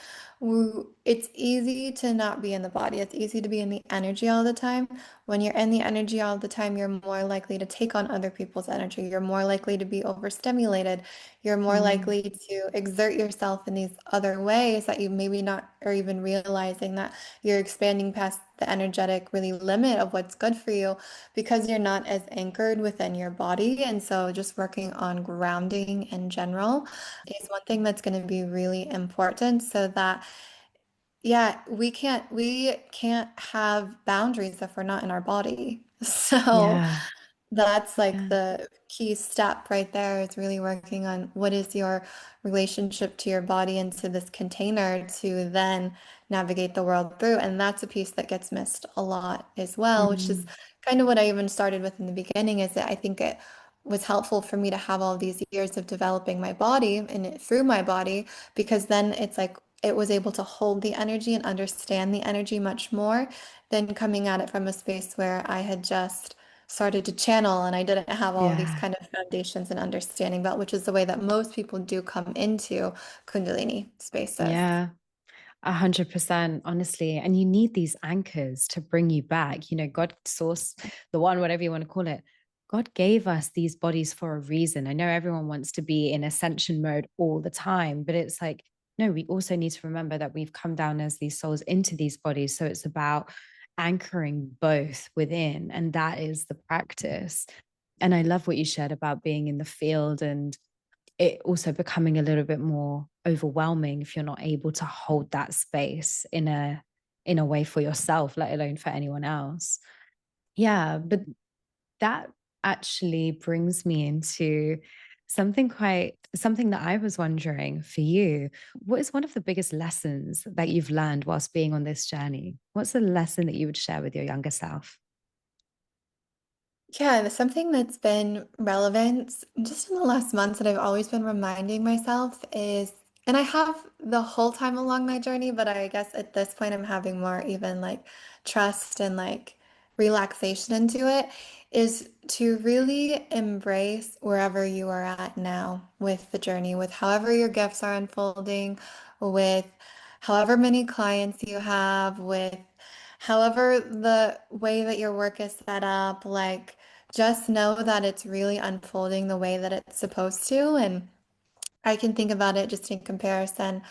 It's easy to not be in the body. It's easy to be in the energy all the time. When you're in the energy all the time, you're more likely to take on other people's energy. You're more likely to be overstimulated. You're more mm, likely to exert yourself in these other ways that you maybe not are even realizing that you're expanding past the energetic really limit of what's good for you because you're not as anchored within your body. And so just working on grounding in general is one thing that's going to be really important so that yeah, we can't have boundaries if we're not in our body. So yeah. that's like Yeah. the key step right there is really working on what is your relationship to your body and to this container to then navigate the world through. And that's a piece that gets missed a lot as well, which is Mm, kind of what I even started with in the beginning, is that I think it was helpful for me to have all these years of developing my body and through my body, because then it's like it was able to hold the energy and understand the energy much more than coming at it from a space where I had just started to channel and I didn't have all of these Yeah. kind of foundations and understanding about, which is the way that most people do come into Kundalini spaces. Yeah. 100%, honestly. And you need these anchors to bring you back. You know, God, source, the one, whatever you want to call it, God gave us these bodies for a reason. I know everyone wants to be in ascension mode all the time, but it's like, no, we also need to remember that we've come down as these souls into these bodies. So it's about anchoring both within. And that is the practice. And I love what you shared about being in the field and it also becoming a little bit more overwhelming if you're not able to hold that space in a way for yourself, let alone for anyone else. Yeah, but that actually brings me into something that I was wondering for you. What is one of the biggest lessons that you've learned whilst being on this journey? What's a lesson that you would share with your younger self? Yeah, and something that's been relevant just in the last months that I've always been reminding myself is, and I have the whole time along my journey, but I guess at this point I'm having more even like trust and like relaxation into it, is to really embrace wherever you are at now with the journey, with however your gifts are unfolding, with however many clients you have, with however the way that your work is set up, like just know that it's really unfolding the way that it's supposed to. And I can think about it just in comparison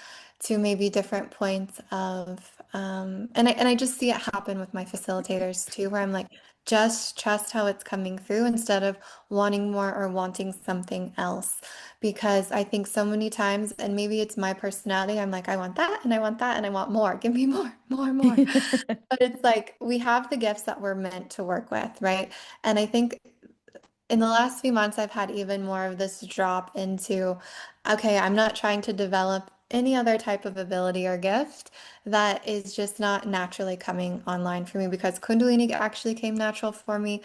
to maybe different points of, and I just see it happen with my facilitators too, where I'm like, just trust how it's coming through instead of wanting more or wanting something else. Because I think so many times, and maybe it's my personality, I'm like, I want that and I want that and I want more. Give me more, more, more. But it's like we have the gifts that we're meant to work with, right? And I think in the last few months, I've had even more of this drop into, okay, I'm not trying to develop any other type of ability or gift that is just not naturally coming online for me because Kundalini actually came natural for me.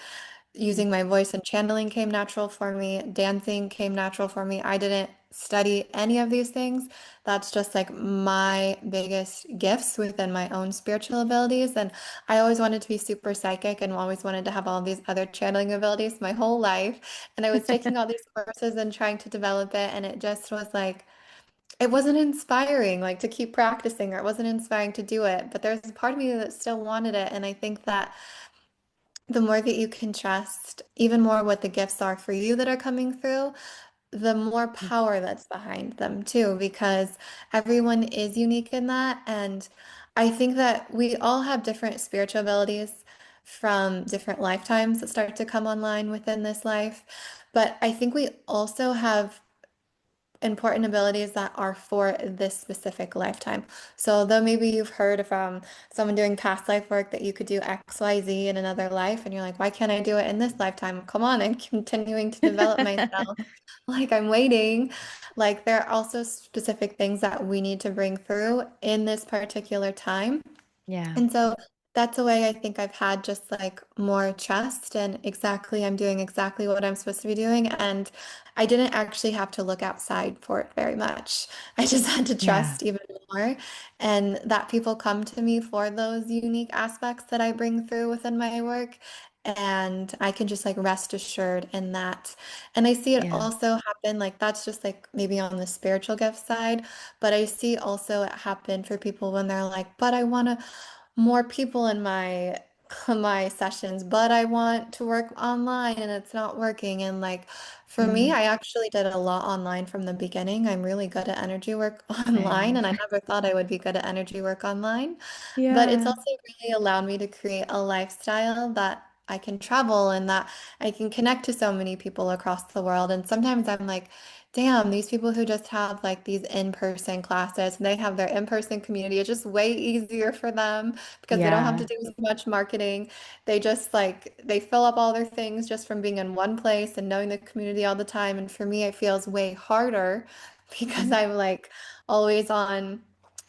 Using my voice and channeling came natural for me. Dancing came natural for me. I didn't study any of these things. That's just like my biggest gifts within my own spiritual abilities. And I always wanted to be super psychic and always wanted to have all these other channeling abilities my whole life. And I was taking all these courses and trying to develop it. And it just was like, it wasn't inspiring, like to keep practicing, or it wasn't inspiring to do it. But there's a part of me that still wanted it. And I think that the more that you can trust even more what the gifts are for you that are coming through, the more power that's behind them too, because everyone is unique in that. And I think that we all have different spiritual abilities from different lifetimes that start to come online within this life. But I think we also have important abilities that are for this specific lifetime. So though maybe you've heard from someone doing past life work that you could do XYZ in another life, and you're like, why can't I do it in this lifetime? Come on, I'm continuing to develop myself. Like I'm waiting. Like there are also specific things that we need to bring through in this particular time. Yeah. And so that's a way I think I've had just like more trust and exactly I'm doing exactly what I'm supposed to be doing. And I didn't actually have to look outside for it very much. I just had to Yeah. trust even more. And that people come to me for those unique aspects that I bring through within my work. And I can just like rest assured in that. And I see it Yeah. also happen like that's just like maybe on the spiritual gift side, but I see also it happen for people when they're like, but I want to more people in my sessions, but I want to work online and it's not working. And like for me, Mm, I actually did a lot online from the beginning. I'm really good at energy work online, same. and I never thought I would be good at energy work online. But it's Yeah. also really allowed me to create a lifestyle that I can travel and that I can connect to so many people across the world. And sometimes I'm like, damn, these people who just have like these in-person classes and they have their in-person community, it's just way easier for them because they don't have to Yeah. do as much marketing. They just like they fill up all their things just from being in one place and knowing the community all the time. And for me, it feels way harder because Mhm. I'm like always on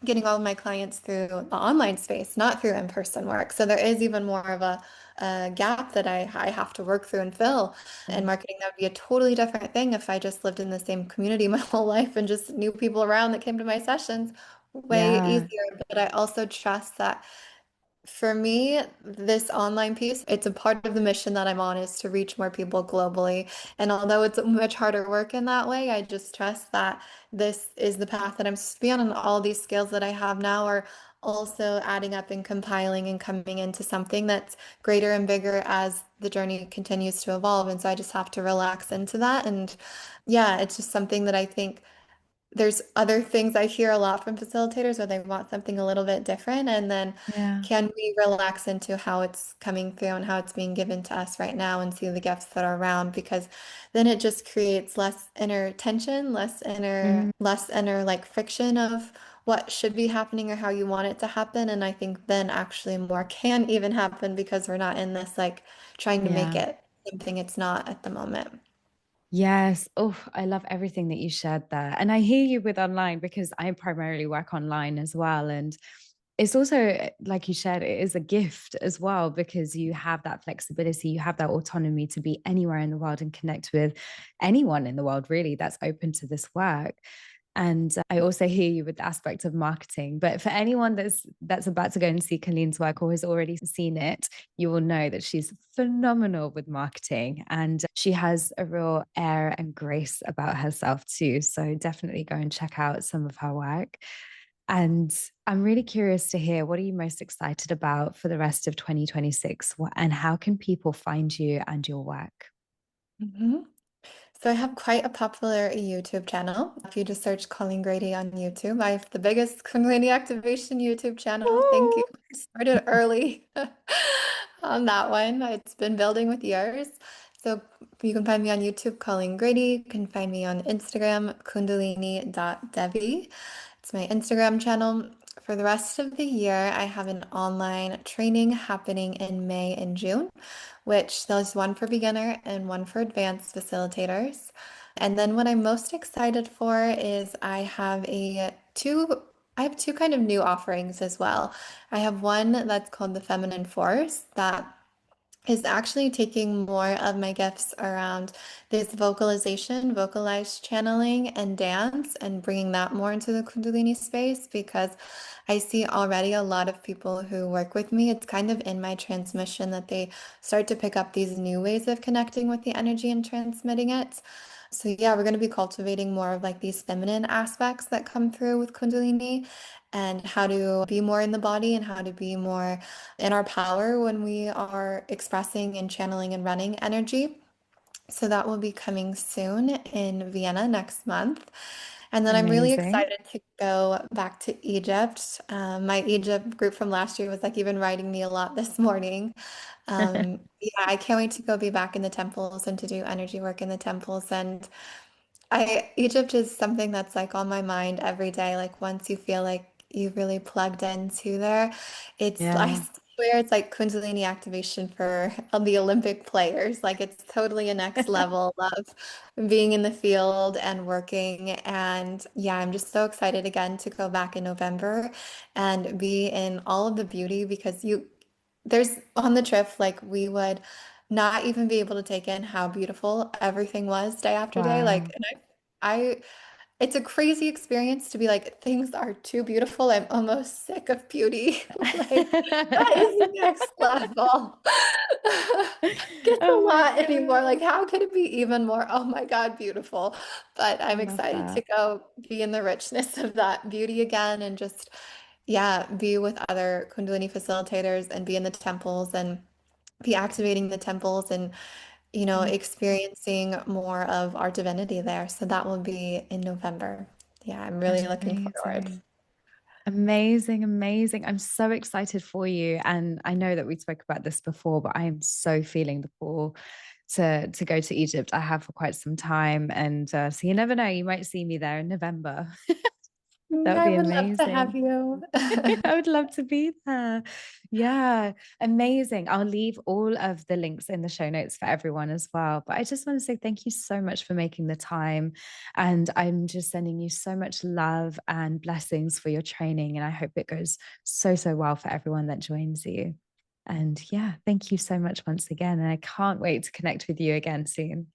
getting all of my clients through the online space, not through in-person work. So there is even more of a gap that I have to work through and fill. And Mm. marketing, that would be a totally different thing if I just lived in the same community my whole life and just knew people around that came to my sessions. way Yeah. easier. But I also trust that for me, this online piece, it's a part of the mission that I'm on is to reach more people globally. And although it's much harder work in that way, I just trust that this is the path that I'm supposed to be on, and all these skills that I have now are also adding up and compiling and coming into something that's greater and bigger as the journey continues to evolve. And so I just have to relax into that. And yeah, it's just something that I think there's other things I hear a lot from facilitators where they want something a little bit different. And then Yeah. can we relax into how it's coming through and how it's being given to us right now and see the gifts that are around? Because then it just creates less inner tension, Mm, less inner like friction of what should be happening or how you want it to happen. And I think then actually more can even happen because we're not in this like trying to make yeah. it something it's not at the moment. Yes. Oh, I love everything that you shared there. And I hear you with online because I primarily work online as well. And it's also, like you shared, it is a gift as well because you have that flexibility, you have that autonomy to be anywhere in the world and connect with anyone in the world, really, that's open to this work. And I also hear you with the aspect of marketing. But for anyone that's about to go and see Colleen's work or has already seen it, you will know that she's phenomenal with marketing and she has a real air and grace about herself too. So definitely go and check out some of her work. And I'm really curious to hear, what are you most excited about for the rest of 2026? And how can people find you and your work? Mhm. So I have quite a popular YouTube channel. If you just search Colleen Grady on YouTube, I have the biggest Kundalini activation YouTube channel. Thank you. Ooh. I started early on that one. It's been building with years. So you can find me on YouTube, Colleen Grady. You can find me on Instagram, kundalini.devi. It's my Instagram channel. For the rest of the year, I have an online training happening in May and June, which there's one for beginner and one for advanced facilitators. And then what I'm most excited for is I have two kind of new offerings as well. I have one that's called the Feminine Force that is actually taking more of my gifts around this vocalization, vocalized channeling, and dance, and bringing that more into the Kundalini space because I see already a lot of people who work with me. It's kind of in my transmission that they start to pick up these new ways of connecting with the energy and transmitting it. So, yeah, we're going to be cultivating more of like these feminine aspects that come through with Kundalini and how to be more in the body and how to be more in our power when we are expressing and channeling and running energy. So that will be coming soon in Vienna next month. And then I'm really Amazing. excited to go back to Egypt. My Egypt group from last year was like even writing me a lot this morning. Yeah, I can't wait to go be back in the temples and to do energy work in the temples. And Egypt is something that's like on my mind every day. Like once you feel like you've really plugged into there, I Yeah. swear it's like Kundalini activation for the Olympic players. Like it's totally a next level of being in the field and working. And yeah, I'm just so excited again to go back in November and be in all of the beauty because there's on the trip, like we would not even be able to take in how beautiful everything was day after day. Like, Wow. and I, it's a crazy experience to be like, things are too beautiful. I'm almost sick of beauty. Like, that is next level. Gets a Oh my lot anymore. God. Like, how could it be even more? Oh my God, beautiful. But I I'm love excited to that. go be in the richness of that beauty again and just, yeah, be with other Kundalini facilitators and be in the temples and be activating the temples and Mm, experiencing more of our divinity there. So that will be in November. Yeah, I'm really looking forward. amazing. Amazing, amazing. I'm so excited for you. And I know that we spoke about this before, but I am so feeling the pull to go to Egypt. I have for quite some time. And so you never know, you might see me there in November. That would I be would love to have amazing. you. I would love to be there. Yeah, amazing. I'll leave all of the links in the show notes for everyone as well. But I just want to say thank you so much for making the time. And I'm just sending you so much love and blessings for your training. And I hope it goes so, so well for everyone that joins you. And yeah, thank you so much once again. And I can't wait to connect with you again soon.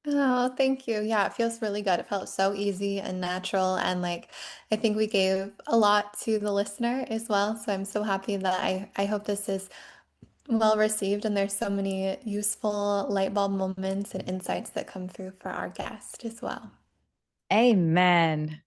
Oh, thank you. Yeah, it feels really good. It felt so easy and natural. And like, I think we gave a lot to the listener as well. So I'm so happy that I hope this is well received and there's so many useful light bulb moments and insights that come through for our guest as well. Amen.